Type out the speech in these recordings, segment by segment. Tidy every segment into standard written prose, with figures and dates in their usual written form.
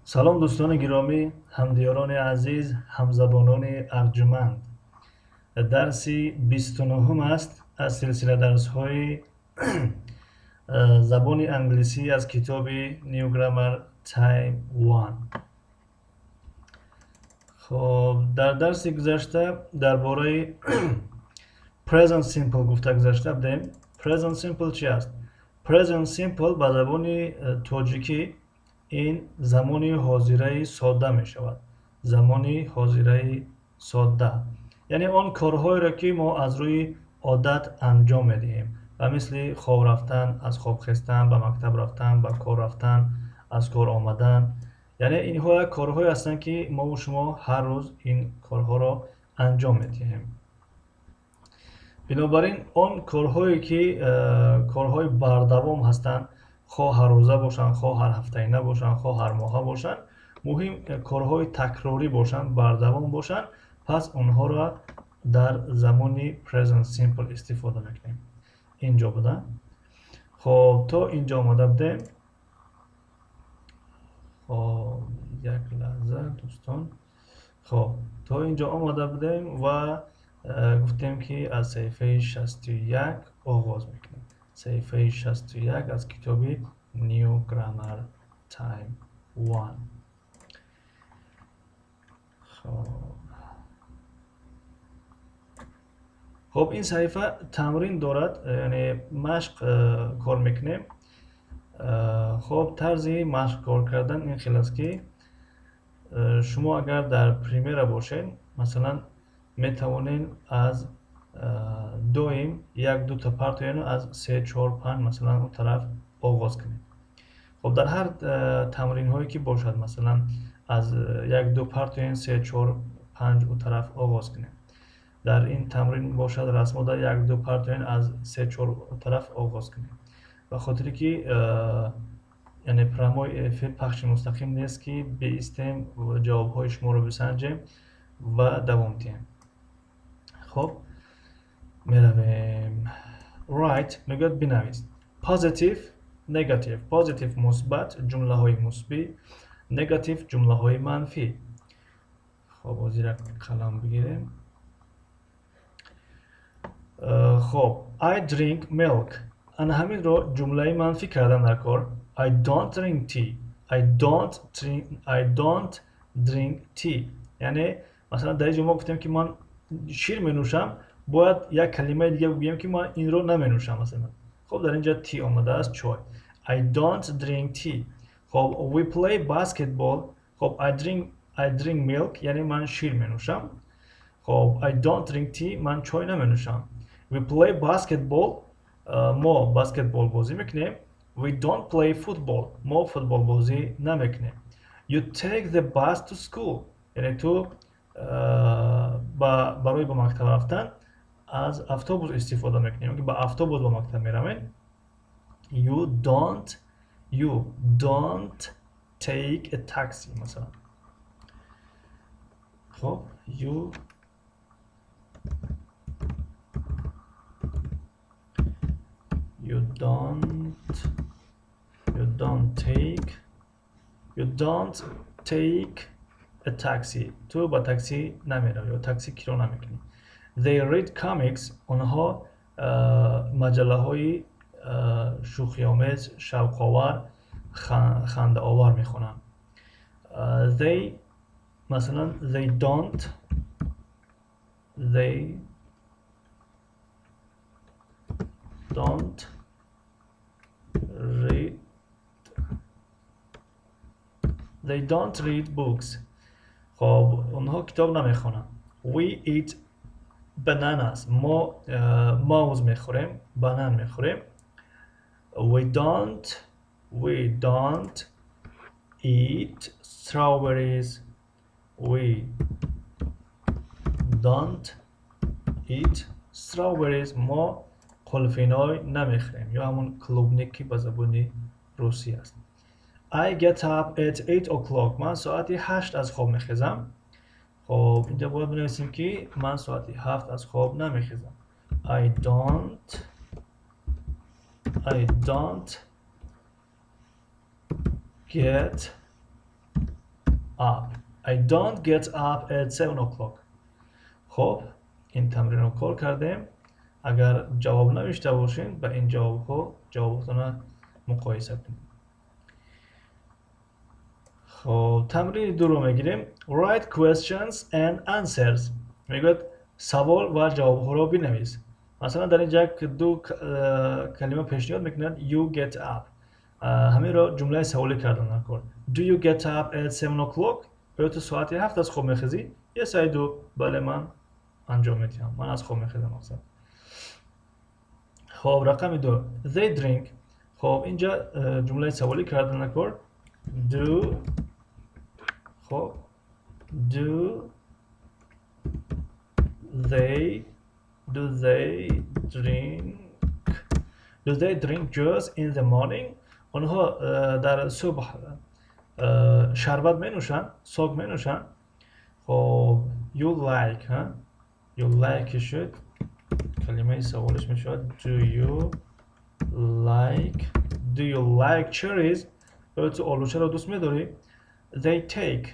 سلام دوستان گرامی، همدیاران عزیز، همزبانان ارجمند. درسی 29 است از سلسله درس های زبان انگلیسی از کتاب نیو گرامر تایم 1. خب در درس گذشته درباره present simple گفته گذشته بودیم. present simple چی است؟ present simple به زبان تاجیکی این زمانی حاضره ساده می شود. زمانی حاضره ساده یعنی آن کارهایی را که ما از روی عادت انجام می دهیم و مثل خواب رفتن، از خواب خستن، به مکتب رفتن، به کار رفتن، از کار آمدن. یعنی اینها کارهایی هستند که ما و شما هر روز این کارها را انجام می دهیم. بنابراین آن کارهایی که کارهای بردوام هستند، خواه هر روزه باشند، خواه هر هفته‌ینه باشند، خواه هر ماهه باشند، مهم کارهای تکراری باشند، بردوام باشند، پس اونها را در زمان present simple استفاده میکنیم. اینجا بوده. خب تا اینجا آمده بودیم. خب یک لحظه دوستان. خب تا اینجا آمده بودیم و گفتیم که از صفحه 61 آغاز میکنیم. صفحه 61 از کتاب نیو گرامر تایم 1. خب این صفحه تمرین دارد، یعنی مشق کار میکنیم. خب طرز مشق کار کردن این خیلی است که شما اگر در پریمیر باشین مثلا میتوانین از دویم یک دو تا پارتوین از 3 4 5 مثلا اون طرف آغاز کنید. خب در هر تمرین هایی که باشد مثلا از یک دو پارتوین 3 4 5 اون طرف آغاز کنید. در این تمرین باشد رسما در یک دو پارتوین از 3 4 اون طرف آغاز کنید. به خاطر که یعنی پراموی فیل پخش مستقیم نیست که بیستیم و جواب های شما رو بسنجیم و دوام دهیم. خب میرویم. right میگوید بنویس. positive negative. positive مثبت جمله های مثبت، negative جمله های منفی. خب از زیر قلم بگیریم. خب I drink milk. انا همین رو جمله منفی کردم در کار. I don't drink tea. I don't drink tea. یعنی مثلا در این جمله گفتم که من شیر می نوشم، باید یک کلمه دیگه بگیم که من این رو نمی نوشم مثلا. خب در اینجا تی آمده است، چای. I don't drink tea. خب we play basketball. خب I drink milk یعنی من شیر می نوشم. خب I don't drink tea من چای نمی نوشم. We play basketball. ما بسکتبال بازی میکنیم. We don't play football. ما فوتبال بازی نمیکنیم. You take the bus to school. یعنی تو برای به مکتب رفتن از اتوبوس استفاده میکنیم. که با اتوبوس به مکتب میرویم. You don't take a taxi مثلا. خب you don't take a taxi. تو با تاکسی نمیروی یا تاکسی کرایه نمیکنی. They read comics. آنها مجله های شوخی آمیز، شوق آور، خنده آور میخونن. They مثلا they don't read books. خب اونها کتاب نمیخونن. We eat bananas. ما موز میخوریم، بانان میخوریم. We don't eat strawberries. We don't eat strawberries. ما قلفینای نمیخوریم یا همون کلوبنیکی به زبان روسی است. I get up at 8 o'clock. من ساعت 8 از خواب میخیزم. خب اینجا باید بنویسیم که من ساعت 7 از خواب نمیخیزم. I don't get up. I don't get up at 7 o'clock. خب این تمرین رو کار کردیم. اگر جواب نوشته باشین به این جوابتون مقایسه کنید. خب تمرین دو رو میگیریم. Write questions and answers. میگوید سوال و جواب ها رو بنویس. مثلا در اینجا دو کلمه پیشنهاد میکنند you get up. همین رو جمله سوالی کردن نکن. Do you get up at 7 o'clock? تو ساعت 7 از خواب میخیزی؟ Yes I do. بله من انجام میدم. من از خواب میخیزم اصلا. خب رقم دو. They drink. خب اینجا جمله سوالی کردن نکن. Do خب do they drink juice in the morning. آنها در صبح شربت می نوشن، سوگ می نوشن. خب you like ها you like شد کلمه سوالش می شود do you like cherries. تو آلوچه را دوست می داری؟ They take.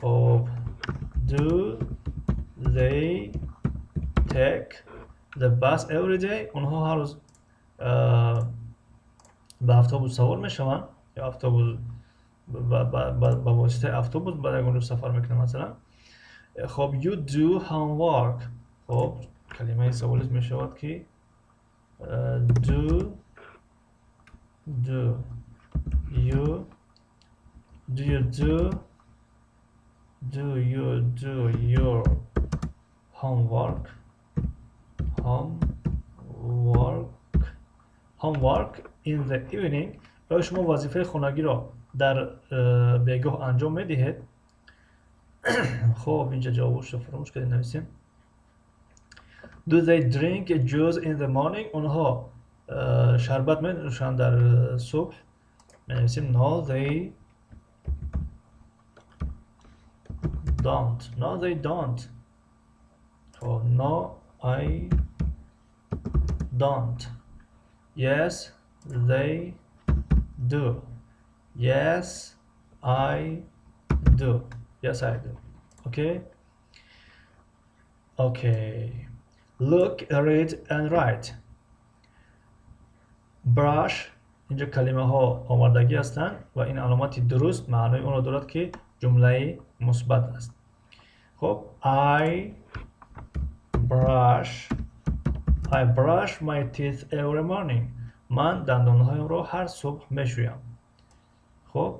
خب do they take the bus every day. اونها هر روز به اتوبوس سوار میشوند یا اتوبوس با واسطه اتوبوس برای اون سفر میکنن مثلا. خب you do homework. خب کلمه سوالش میشود که do you do your homework in the evening. آیا شما وظیفه خانگی را در بیگاه انجام میدهید؟ خب اینجا جوابش رو فراموش کردیم نویسیم. Do they drink juice in the morning. اونها شربت می نوشند در صبح. می نویسیم No they don't. خب No I don't. Yes they do. Yes I do. Okay. Look, read and write. Brush. اینجا کلمه ها آمادگی هستند و این علامتی درست معنای اون را دارد که جمله مثبت است. خب I brush my teeth every morning. من دندانهایم را هر صبح میشویم. خب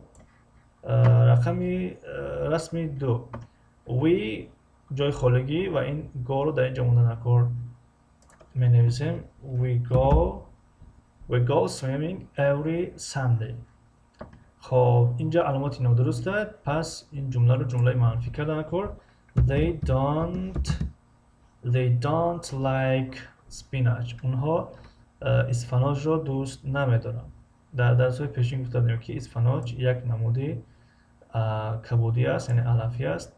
رسمی دو. We جای خالگی و این go رو در اینجا مونده نکن. می نویسیم we go swimming every Sunday. خب اینجا علامتی نادرسته پس این جمله رو جمله منفی کردن نکن. They don't like spinach. اونها اسفناج را دوست نمیدارن. در درس‌های پیشین گفتیم که اسفناج یک نمود کبودی است، یعنی علفی است.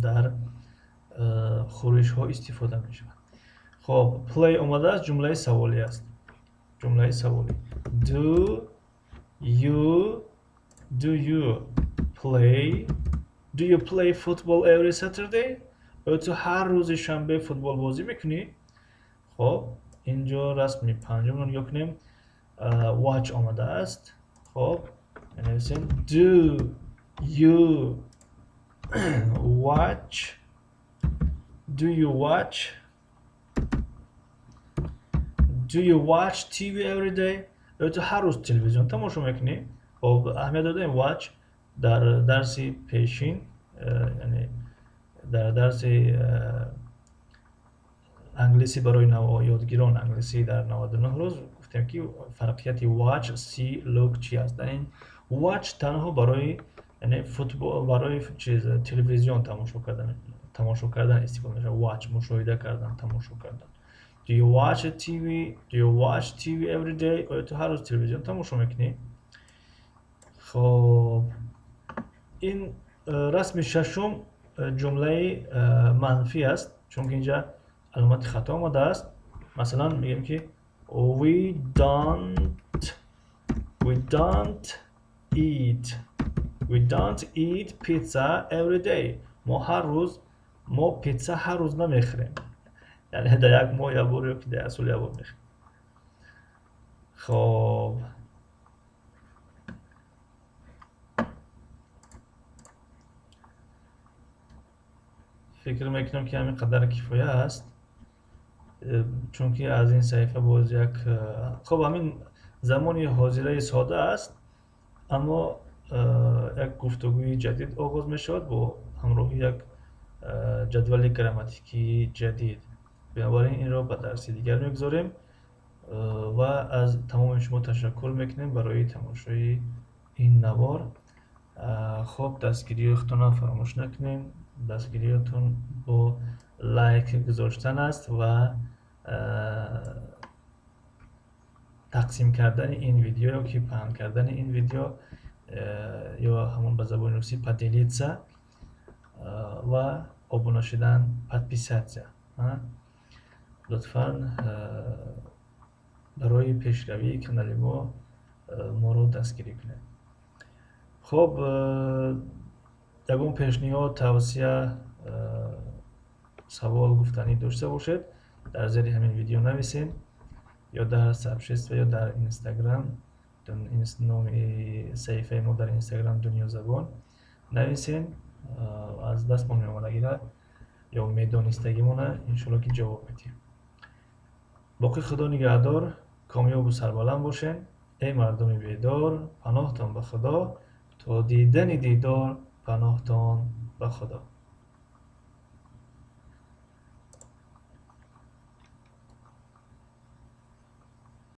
در خورش ها استفاده می شود. خب play اومده است، جمله سوالی است. جمله سوالی. Do you play football every Saturday? تو هر روز شنبه فوتبال بازی میکنی؟ خب اینجا رسمی پنجم رو نگاه کنیم. watch آمده است. خب نویسیم do you watch TV every day. تو هر روز تلویزیون تماشا میکنی؟ خب اهمیت دادیم watch در درس پیشین، یعنی در درس انگلیسی برای یادگیران انگلیسی در 99 روز گفتیم که فرقیت watch see look چی است. در این watch تنها برای یعنی فوتبال برای تلویزیون تماشا کردن استفاده میشه. watch مشاهده کردن، تماشا کردن. Do you watch TV every day؟ آیا تو هر روز تلویزیون تماشا میکنی؟ خب این رسم ششم جمله منفی است چون اینجا علامت خطا آمده است. مثلا میگیم که we don't eat We don't eat pizza every day. ما پیتزا هر روز نمیخوریم. یعنی در یک ماه یا بار یا که در اصل یا بار میخوریم. خب فکر میکنم که همین قدر کفایه است، چون که از این صحیفه باز یک خب همین زمانی حاضره ساده است، اما یک گفتگوی جدید آغاز می شود با همراه یک جدول گراماتیکی جدید. بنابراین این را به درس دیگر میگذاریم و از تمام شما تشکر میکنیم برای تماشای این نوار. خب دستگیریتون فراموش نکنین. دستگیریتون با لایک گذاشتن است و تقسیم کردن این ویدیو که پهن کردن این ویدیو یا همون به زبان روسی поделиться و abone شدن подписаться. لطفاً برای پیشروی کانال ما رو دستگیری کنید. خب یکم پیشنهاد، توصیه، سوال گفتنی داشته باشید در زیر همین ویدیو نویسین یا در سابشست و یا در اینستاگرام، نام صحیفه ما در اینستاگرام دنیا زبان نویسین. از دست ما میامدگیره یا میدانستگیمونه انشالله که جواب میدیم. باقی خدا نگهدار، کامیاب و سربلند باشین. ای مردم بیدار، پناهتان به خدا، تا دیدن دیدار پناهتان به خدا.